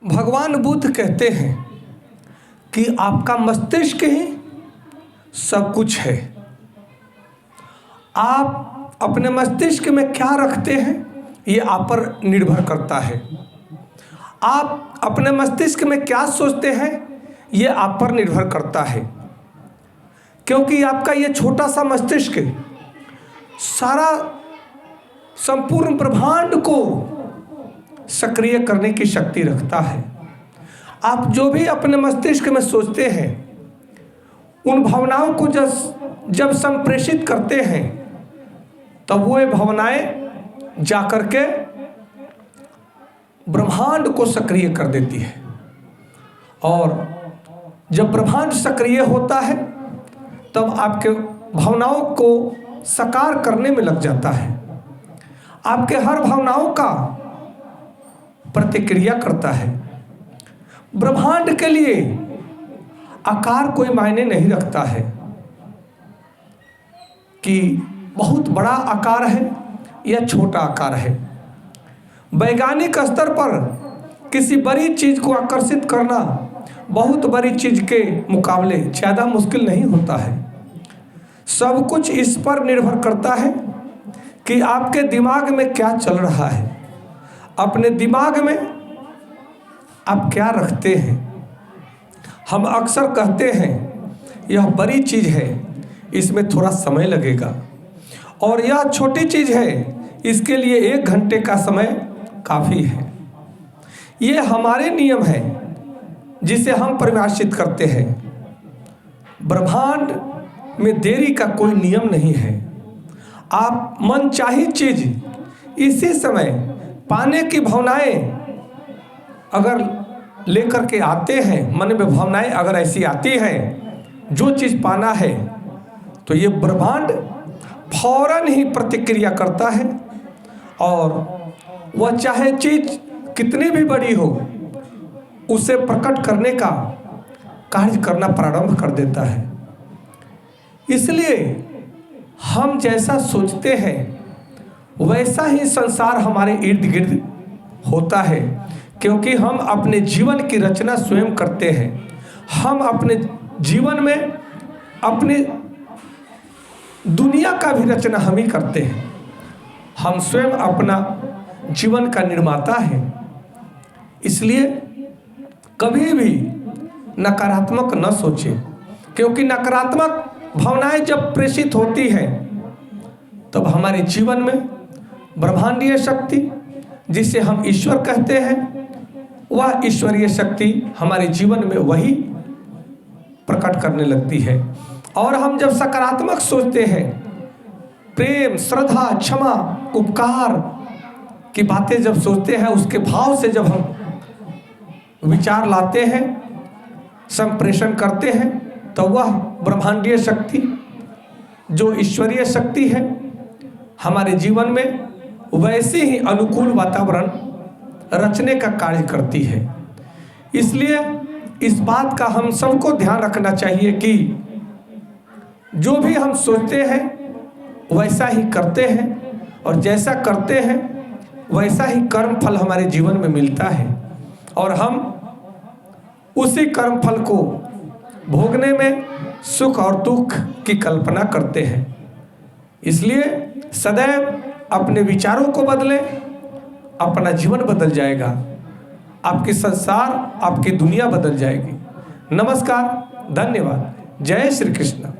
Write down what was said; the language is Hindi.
भगवान बुद्ध कहते हैं कि आपका मस्तिष्क ही सब कुछ है। आप अपने मस्तिष्क में क्या रखते हैं ये आप पर निर्भर करता है। आप अपने मस्तिष्क में क्या सोचते हैं ये आप पर निर्भर करता है, क्योंकि आपका ये छोटा सा मस्तिष्क सारा संपूर्ण ब्रह्मांड को सक्रिय करने की शक्ति रखता है। आप जो भी अपने मस्तिष्क में सोचते हैं उन भावनाओं को जब संप्रेषित करते हैं तब वो भावनाएं जाकर के ब्रह्मांड को सक्रिय कर देती है, और जब ब्रह्मांड सक्रिय होता है तब आपके भावनाओं को साकार करने में लग जाता है। आपके हर भावनाओं का प्रतिक्रिया करता है। ब्रह्मांड के लिए आकार कोई मायने नहीं रखता है कि बहुत बड़ा आकार है या छोटा आकार है। वैज्ञानिक स्तर पर किसी बड़ी चीज को आकर्षित करना बहुत बड़ी चीज के मुकाबले ज़्यादा मुश्किल नहीं होता है। सब कुछ इस पर निर्भर करता है कि आपके दिमाग में क्या चल रहा है। अपने दिमाग में आप क्या रखते हैं। हम अक्सर कहते हैं यह बड़ी चीज़ है, इसमें थोड़ा समय लगेगा, और यह छोटी चीज़ है, इसके लिए 1 घंटे का समय काफ़ी है। ये हमारे नियम है जिसे हम परिभाषित करते हैं। ब्रह्मांड में देरी का कोई नियम नहीं है। आप मनचाही चीज़ इसी समय पाने की भावनाएं अगर लेकर के आते हैं, मन में भावनाएं अगर ऐसी आती हैं जो चीज़ पाना है, तो ये ब्रह्मांड फौरन ही प्रतिक्रिया करता है, और वह चाहे चीज़ कितनी भी बड़ी हो उसे प्रकट करने का कार्य करना प्रारंभ कर देता है। इसलिए हम जैसा सोचते हैं वैसा ही संसार हमारे इर्द गिर्द होता है, क्योंकि हम अपने जीवन की रचना स्वयं करते हैं। हम अपने जीवन में अपनी दुनिया का भी रचना हम ही करते हैं। हम स्वयं अपना जीवन का निर्माता है। इसलिए कभी भी नकारात्मक न सोचें, क्योंकि नकारात्मक भावनाएं जब प्रेषित होती हैं तब हमारे जीवन में ब्रह्मांडीय शक्ति, जिसे हम ईश्वर कहते हैं, वह ईश्वरीय शक्ति हमारे जीवन में वही प्रकट करने लगती है। और हम जब सकारात्मक सोचते हैं, प्रेम, श्रद्धा, क्षमा, उपकार की बातें जब सोचते हैं, उसके भाव से जब हम विचार लाते हैं, संप्रेषण करते हैं, तो वह ब्रह्मांडीय शक्ति जो ईश्वरीय शक्ति है हमारे जीवन में वैसे ही अनुकूल वातावरण रचने का कार्य करती है। इसलिए इस बात का हम सबको ध्यान रखना चाहिए कि जो भी हम सोचते हैं वैसा ही करते हैं, और जैसा करते हैं वैसा ही कर्म फल हमारे जीवन में मिलता है, और हम उसी कर्म फल को भोगने में सुख और दुख की कल्पना करते हैं। इसलिए सदैव अपने विचारों को बदलें, अपना जीवन बदल जाएगा, आपकी संसार, आपकी दुनिया बदल जाएगी। नमस्कार, धन्यवाद, जय श्री कृष्ण।